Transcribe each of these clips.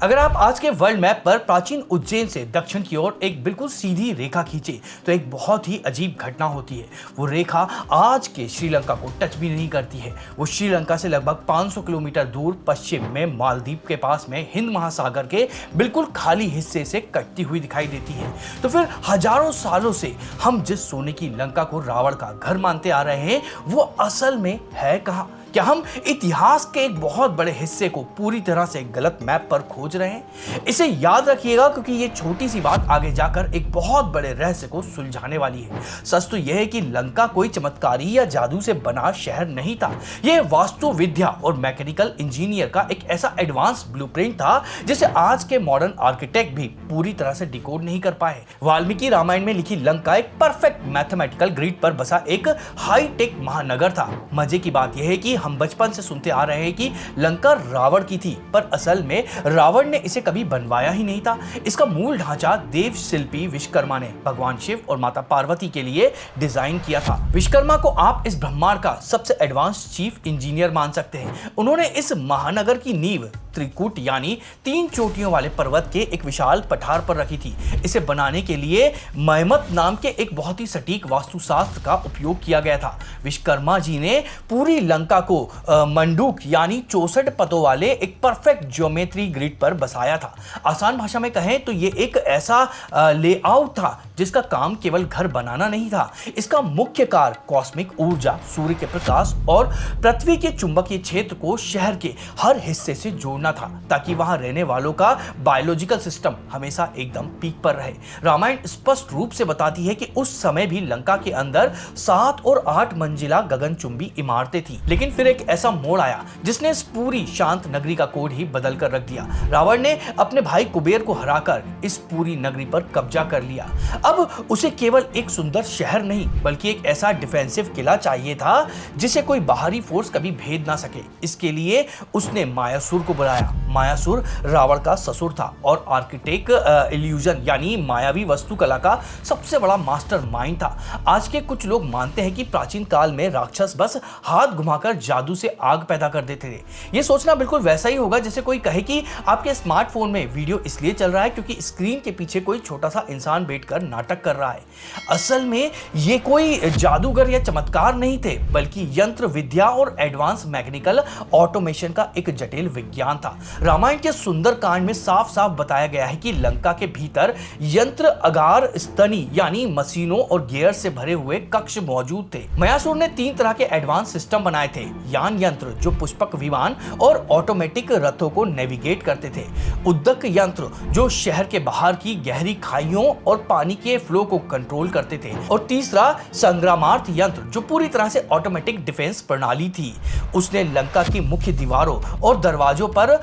अगर आप आज के वर्ल्ड मैप पर प्राचीन उज्जैन से दक्षिण की ओर एक बिल्कुल सीधी रेखा खींचे तो एक बहुत ही अजीब घटना होती है। वो रेखा आज के श्रीलंका को टच भी नहीं करती है। वो श्रीलंका से लगभग 500 किलोमीटर दूर पश्चिम में मालदीव के पास में हिंद महासागर के बिल्कुल खाली हिस्से से कटती हुई दिखाई देती है। तो फिर हजारों सालों से हम जिस सोने की लंका को रावण का घर मानते आ रहे हैं वो असल में है कहां? क्या हम इतिहास के एक बहुत बड़े हिस्से को पूरी तरह से गलत मैप पर खोज रहे हैं? इसे याद रखिएगा क्योंकि ये छोटी सी बात आगे जाकर एक बहुत बड़े रहस्य को सुलझाने वाली है। सच तो यह है कि लंका कोई चमत्कारी या जादू से बना शहर नहीं था। यह वास्तु विद्या और मैकेनिकल इंजीनियर का एक ऐसा एडवांस ब्लूप्रिंट था जिसे आज के मॉडर्न आर्किटेक्ट भी पूरी तरह से डिकोड नहीं कर पाए। वाल्मीकि रामायण में लिखी लंका एक परफेक्ट मैथमेटिकल ग्रिड पर बसा एक हाईटेक महानगर था। मजे की बात यह है कि हम बचपन से सुनते आ रहे हैं कि लंका रावण की थी, पर असल में रावण ने इसे कभी बनवाया ही नहीं था। इसका मूल ढांचा देव शिल्पी विश्वकर्मा ने भगवान शिव और माता पार्वती के लिए डिजाइन किया था। विश्वकर्मा को आप इस ब्रह्मांड का सबसे एडवांस चीफ इंजीनियर मान सकते हैं। उन्होंने इस महानगर की नींव त्रिकुट यानी 3 चोटियों वाले पर्वत के एक विशाल पठार पर रखी थी। इसे बनाने के लिए महमत नाम के एक बहुत ही सटीक वास्तुशास्त्र का उपयोग किया गया था। विश्वकर्मा जी ने पूरी लंका को मंडूक यानी 64 पदों वाले एक परफेक्ट ज्योमेट्री ग्रिड पर बसाया था। आसान भाषा में कहें तो ये एक ऐसा लेआउट था जिसका काम केवल घर बनाना नहीं था। इसका मुख्य कार्य कॉस्मिक ऊर्जा, सूर्य के प्रकाश और पृथ्वी के चुंबकीय क्षेत्र को शहर के हर हिस्से से जोड़ना था ताकि वहां रहने वालों का बायोलॉजिकल सिस्टम हमेशा एकदम पीक पर रहे। रामायण स्पष्ट रूप से बताती है कि उस समय भी लंका के अंदर 7 और 8 मंजिला गगनचुंबी इमारतें थी। लेकिन फिर एक ऐसा मोड़ आया जिसने इस पूरी शांत नगरी का कोड ही बदल कर रख दिया। रावण ने अपने भाई कुबेर को हराकर इस पूरी नगरी पर कब्जा कर लिया। अब उसे केवल एक सुंदर शहर नहीं बल्कि एक ऐसा डिफेंसिव किला चाहिए था जिसे कोई बाहरी फोर्स कभी भेद ना सके। इसके लिए उसने मायासुर को बुलाया। मायासुर रावण का ससुर था और आर्किटेक्ट इल्यूजन यानी मायावी वास्तुकला का सबसे बड़ा मास्टरमाइंड था। आज के कुछ लोग मानते हैं कि प्राचीन काल में राक्षस बस हाथ घुमाकर जादू से आग पैदा कर देते थे। यह सोचना बिल्कुल वैसा ही होगा जैसे कोई कहे कि आपके स्मार्टफोन में वीडियो इसलिए चल रहा है क्योंकि स्क्रीन के पीछे कोई छोटा सा इंसान बैठकर नाटक कर रहा है। असल में ये कोई जादूगर या चमत्कार नहीं थे बल्कि यंत्र विद्या और एडवांस मैकेनिकल ऑटोमेशन का एक जटिल विज्ञान था। रामायण के सुंदरकांड में साफ साफ बताया गया है कि लंका के भीतर यंत्र अगार स्तनी यानी मशीनों और गियर से भरे हुए कक्ष मौजूद थे। मयासुर ने 3 तरह के एडवांस सिस्टम बनाए थे। यान यंत्र जो पुष्पक विमान और ऑटोमेटिक रथों को नेविगेट करते थे। उद्दक यंत्र जो शहर के बाहर की गहरी खाइयों और पानी के फ्लो को कंट्रोल करते थे। और तीसरा संग्रामार्थ यंत्र जो पूरी तरह से ऑटोमेटिक डिफेंस प्रणाली थी। उसने लंका की मुख्य दीवारों और दरवाजों पर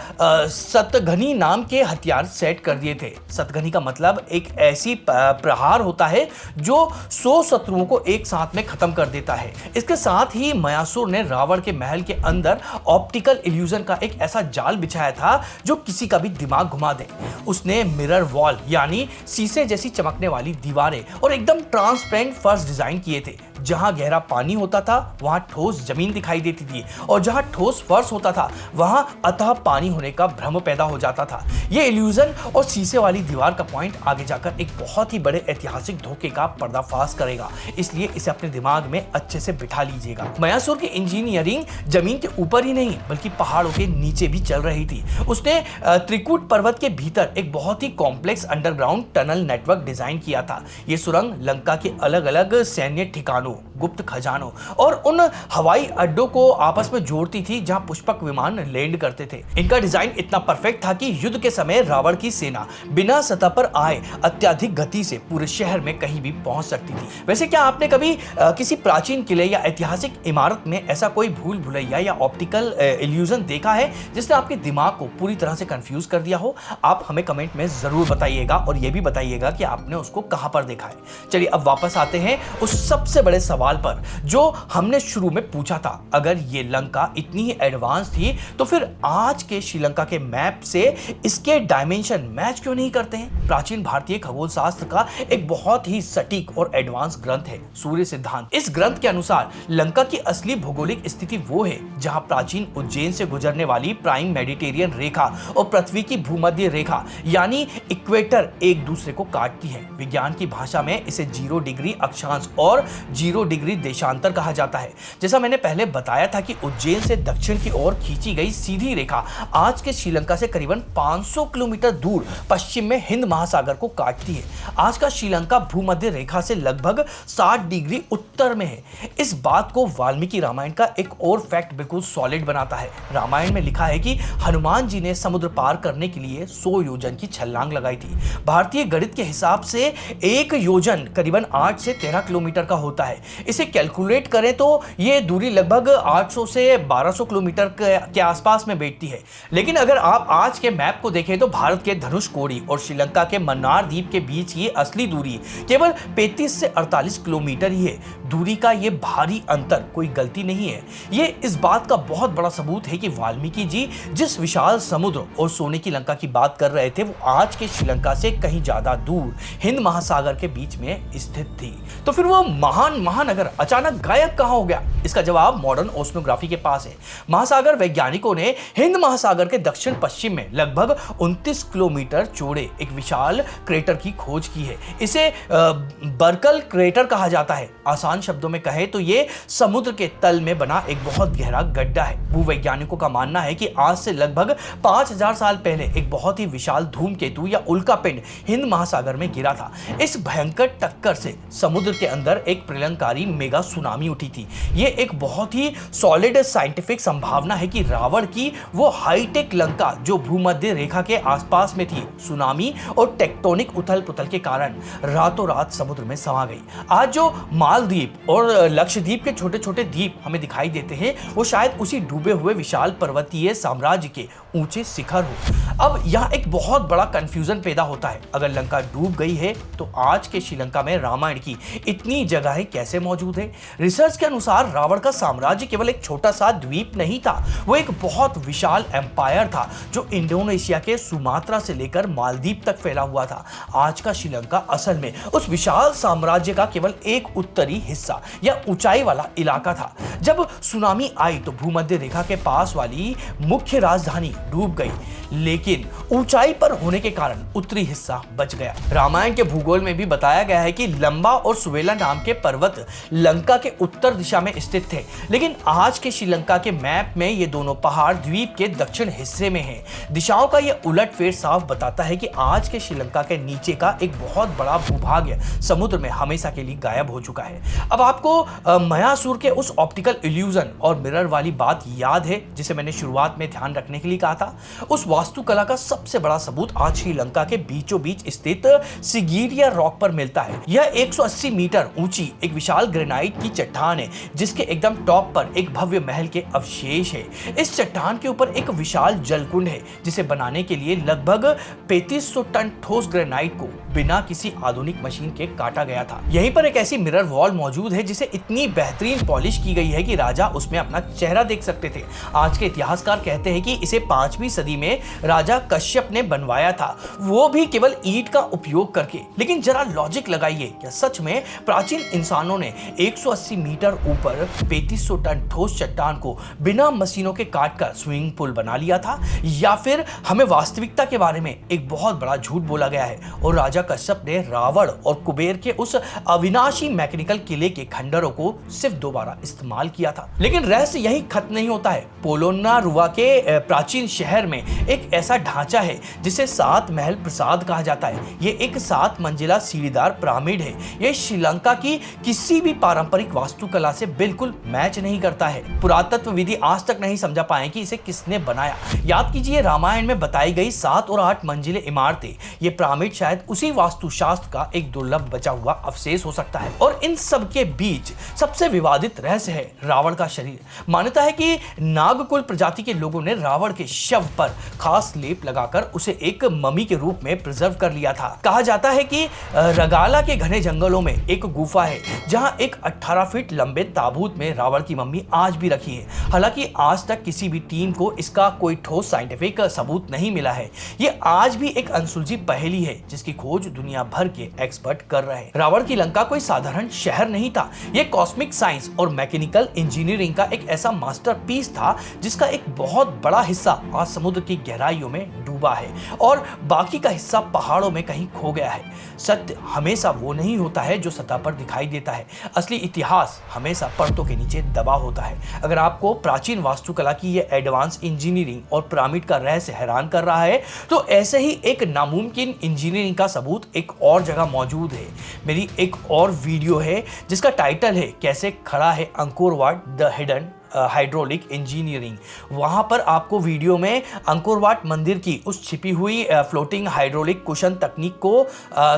सतघनी नाम के हथियार सेट कर दिए थे। सतघनी का मतलब एक ऐसी प्रहार होता है जो 100 शत्रुओं को एक साथ में खत्म कर देता है। इसके साथ ही मयासुर ने रावण के महल के अंदर ऑप्टिकल इल्यूजन का एक ऐसा जाल बिछाया था जो किसी का भी दिमाग घुमा दे। उसने मिरर वॉल यानी शीशे जैसी चमकने वाली दीवारें और एकदम ट्रांसपेरेंट फर्श डिजाइन किए थे। जहां गहरा पानी होता था वहां ठोस जमीन दिखाई देती थी और जहां ठोस फर्श होता था वहां अथाह पानी होने का भ्रम पैदा हो जाता था। यह इल्यूजन और शीशे वाली दीवार का पॉइंट आगे जाकर एक बहुत ही बड़े ऐतिहासिक धोखे का पर्दाफाश करेगा, इसलिए इसे अपने दिमाग में अच्छे से बिठा लीजिएगा। मयासुर की इंजीनियरिंग जमीन के ऊपर ही नहीं बल्कि पहाड़ों के नीचे भी चल रही थी। उसने त्रिकुट पर्वत के भीतर एक बहुत ही complex underground tunnel network design किया था। यह सुरंग लंका के अलग अलग सैन्य ठिकानों, गुप्त खजानों और उन हवाई अड्डों को आपस में जोड़ती थी जहां पुष्पक विमान लैंड करते थे। इनका डिजाइन इतना परफेक्ट था कि युद्ध के समय रावण की सेना बिना सतह पर आए अत्यधिक गति से पूरे शहर में कहीं भी पहुंच सकती थी। वैसे क्या आपने कभी किसी प्राचीन किले या ऐतिहासिक इमारत में ऐसा कोई भूल भुलैया या ऑप्टिकल इल्यूजन देखा है जिसने आपके दिमाग को पूरी तरह से कंफ्यूज कर दिया हो? आप हमें कमेंट में जरूर बताइएगा और यह भी बताइएगा कि आपने उसको कहां पर देखा है। चलिए अब वापस आते हैं उस सबसे बड़े सवाल पर जो हमने शुरू में पूछा था, अगर ये लंका इतनी ही एडवांस थी तो फिर आज के श्रीलंका के मैप से इसके डायमेंशन मैच क्यों नहीं करते हैं? प्राचीन भारतीय खगोल शास्त्र का एक बहुत ही सटीक और एडवांस ग्रंथ है सूर्य सिद्धांत। इस ग्रंथ के अनुसार लंका की असली भौगोलिक स्थिति वो है जहां प्राचीन उज्जैन से गुजरने वाली प्राइम मेडिटेरियन रेखा और पृथ्वी की भूमध्य रेखा यानी इक्वेटर एक दूसरे को काटती है। विज्ञान की भाषा में इसे 0 डिग्री अक्षांश और 0 डिग्री देशांतर कहा जाता है। जैसा मैंने पहले बताया था कि उज्जैन से दक्षिण की ओर खींची गई सीधी रेखा आज के श्रीलंका से करीबन 500 किलोमीटर दूर पश्चिम में हिंद महासागर को काटती है। आज का श्रीलंका भूमध्य रेखा से लगभग 60 डिग्री उत्तर में है। इस बात को वाल्मीकि रामायण का एक और फैक्ट बिल्कुल सॉलिड बनाता है। रामायण में लिखा है कि हनुमान जी ने समुद्र पार करने के लिए 100 योजन की छलांग लगाई थी। भारतीय गणित के हिसाब से एक योजन करीबन 8 से 13 किलोमीटर का होता है। इसे कैलकुलेट करें तो ये दूरी लगभग 800 से 1200 किलोमीटर के आसपास में बैठती है। लेकिन अगर आप आज के मैप को देखें तो भारत के धनुषकोडी और श्रीलंका के मन्नार द्वीप के बीच की असली दूरी केवल 35 से 48 किलोमीटर ही है। दूरी का ये भारी अंतर कोई गलती नहीं है, ये इस बात का बहुत बड़ा सबूत है कि वाल्मीकि जी जिस विशाल समुद्र और सोने की लंका की बात कर रहे थे वो आज के श्रीलंका से कहीं ज्यादा दूर हिंद महासागर के बीच में स्थित थी। तो फिर वो महान महानगर अचानक गायब कहां हो गया? इसका जवाब मॉडर्न ओशनोग्राफी के पास है। महासागर वैज्ञानिकों ने हिंद महासागर के दक्षिण पश्चिम में लगभग 29 किलोमीटर चौड़े एक विशाल क्रेटर की खोज की है। इसे बर्कल क्रेटर कहा जाता है। आसान शब्दों में कहे तो ये समुद्र के तल में बना एक बहुत गहरा गड्ढा है। भूवैज्ञानिकों का मानना है कि आज से लगभग 5000 साल पहले एक बहुत ही विशाल धूमकेतु या उल्कापिंड हिंद महासागर में गिरा था। इस भयंकर टक्कर से समुद्र के अंदर एक प्रलयंकारी मेगा सुनामी उठी थी। ये एक बहुत ही सॉलिड साइंटिफिक संभावना है कि रावण की वो हाईटेक लंका जो भूमध्य रेखा के आसपास में थी, सुनामी और टेक्टोनिक उथल पुथल के कारण रातों रात समुद्र में समा गई। आज जो मालदीव और लक्षद्वीप के छोटे छोटे द्वीप हमें दिखाई देते हैं वो शायद उसी डूबे हुए विशाल पर्वतीय साम्राज्य के ऊंचे शिखर हो। अब यहाँ एक बहुत बड़ा कंफ्यूजन पैदा होता है। अगर लंका डूब गई है तो आज के श्रीलंका में रामायण की इतनी जगहें कैसे मौजूद है? रिसर्च के अनुसार रावण का साम्राज्य केवल एक छोटा सा द्वीप नहीं था, वो एक बहुत विशाल एम्पायर था जो इंडोनेशिया के सुमात्रा से लेकर मालदीव तक फैला हुआ था। आज का श्रीलंका असल में उस विशाल साम्राज्य का केवल एक उत्तरी हिस्सा या ऊंचाई वाला इलाका था। जब सुनामी आई तो भूमध्य रेखा के पास वाली मुख्य राजधानी डूब गई, लेकिन ऊंचाई पर होने के कारण उत्तरी हिस्सा बच गया। रामायण के भूगोल में भी बताया गया है कि लंबा और सुवेला नाम के पर्वत लंका के उत्तर दिशा में स्थित थे, लेकिन आज के श्रीलंका के मैप में ये दोनों पहाड़ द्वीप के दक्षिण हिस्से में हैं। दिशाओं का ये उलटफेर साफ बताता है कि आज के श्रीलंका के नीचे का एक बहुत बड़ा भूभाग समुद्र में हमेशा के लिए गायब हो चुका है। अब आपको मयासुर के उस ऑप्टिकल इल्यूजन और मिरर वाली बात याद है जिसे मैंने शुरुआत में ध्यान रखने के लिए कहा था? उस वास्तुकला का सबसे बड़ा सबूत आज श्रीलंका के बीचों बीच स्थित सिगिरिया रॉक पर मिलता है। यह 180 मीटर ऊंची एक विशाल ग्रेनाइट की चट्टान है जिसके एकदम टॉप पर एक भव्य महल के अवशेष है। इस चट्टान के ऊपर एक विशाल जलकुंड है जिसे बनाने के लिए लगभग 3500 टन ठोस ग्रेनाइट को बिना किसी आधुनिक मशीन के काटा गया था। यहीं पर एक ऐसी मिरर वॉल मौजूद है जिसे इतनी बेहतरीन पॉलिश की गई है कि राजा उसमें अपना चेहरा देख सकते थे। आज के इतिहासकार कहते हैं कि इसे 5वीं सदी में राजा कश्यप ने बनवाया था, वो भी केवल ईंट का उपयोग करके। लेकिन जरा लॉजिक लगाइए, क्या सच में प्राचीन इंसानों ने 180 मीटर ऊपर 3500 टन ठोस चट्टान को बिना मशीनों के काटकर स्विमिंग पूल बना लिया था, या फिर हमें वास्तविकता के बारे में एक बहुत बड़ा झूठ बोला गया है और राजा कश्यप ने रावण और कुबेर के उस अविनाशी मैकेनिकल किले के खंडरों को सिर्फ दोबारा इस्तेमाल किया था? लेकिन रहस्य यही खत्म नहीं होता है। पोलोनारुवा के प्राचीन शहर में एक ऐसा ढांचा है जिसे 7 महल प्रासाद कहा जाता है। ये एक 7 मंजिला सीढ़ीदार पिरामिड है। ये श्रीलंका की किसी भी पारंपरिक वास्तुकला से बिल्कुल मैच नहीं करता है। पुरातत्वविदी आज तक नहीं समझा पाए कि इसे किसने बनाया। याद कीजिए, रामायण में बताई गई 7 और 8 मंजिले इमारतें, ये पिरामिड शायद उसी वास्तुशास्त्र का एक दुर्लभ बचा हुआ अवशेष हो सकता है। और इन सब के बीच सबसे विवादित रहस्य है रावण का शरीर। मान्यता है कि नागकुल प्रजाति के लोगों ने रावण के शव पर खास लेप लगाकर उसे एक मम्मी के रूप में प्रिजर्व कर लिया था। कहा जाता है कि रगाला के घने जंगलों में एक गुफा है जहां एक 18 फीट लंबे ताबूत में रावण की मम्मी आज भी रखी है। हालांकि आज तक किसी भी टीम को इसका कोई ठोस साइंटिफिक सबूत नहीं मिला है। ये आज भी एक अनसुलझी पहेली है जिसकी खोज दुनिया भर के एक्सपर्ट कर रहे हैं। रावण की लंका कोई साधारण शहर नहीं था, ये कॉस्मिक साइंस और मैकेनिकल इंजीनियरिंग का एक ऐसा मास्टरपीस था जिसका एक बहुत बड़ा हिस्सा आज समुद्र की गहराइयों में डूबा है और बाकी का हिस्सा पहाड़ों में कहीं खो गया है। सत्य हमेशा वो नहीं होता है जो सतह पर दिखाई देता है, असली इतिहास हमेशा परतों के नीचे दबा होता है। अगर आपको प्राचीन वास्तुकला की ये एडवांस इंजीनियरिंग और पिरामिड का रहस्य हैरान कर रहा है तो ऐसे ही एक नामुमकिन इंजीनियरिंग का सबूत एक और जगह मौजूद है। मेरी एक और वीडियो है जिसका टाइटल है कैसे खड़ा है Angkor what the hidden hydraulic engineering. वहां पर आपको वीडियो में अंकोर वाट मंदिर की उस छिपी हुई फ्लोटिंग हाइड्रोलिक कुशन तकनीक को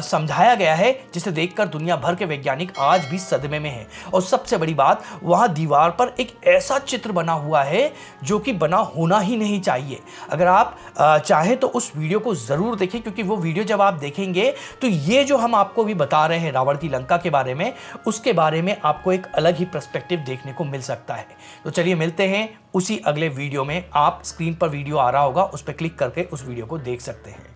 समझाया गया है जिसे देखकर दुनिया भर के वैज्ञानिक आज भी सदमे में हैं। और सबसे बड़ी बात, वहां दीवार पर एक ऐसा चित्र बना हुआ है जो कि बना होना ही नहीं चाहिए। अगर आप चाहें तो उस वीडियो को जरूर देखें, क्योंकि वो वीडियो जब आप देखेंगे तो ये जो हम आपको भी बता रहे हैं रावण की लंका के बारे में, उसके बारे में आपको एक अलग ही पर्सपेक्टिव देखने को मिल सकता है। तो चलिए मिलते हैं उसी अगले वीडियो में। आप स्क्रीन पर वीडियो आ रहा होगा, उस पर क्लिक करके उस वीडियो को देख सकते हैं।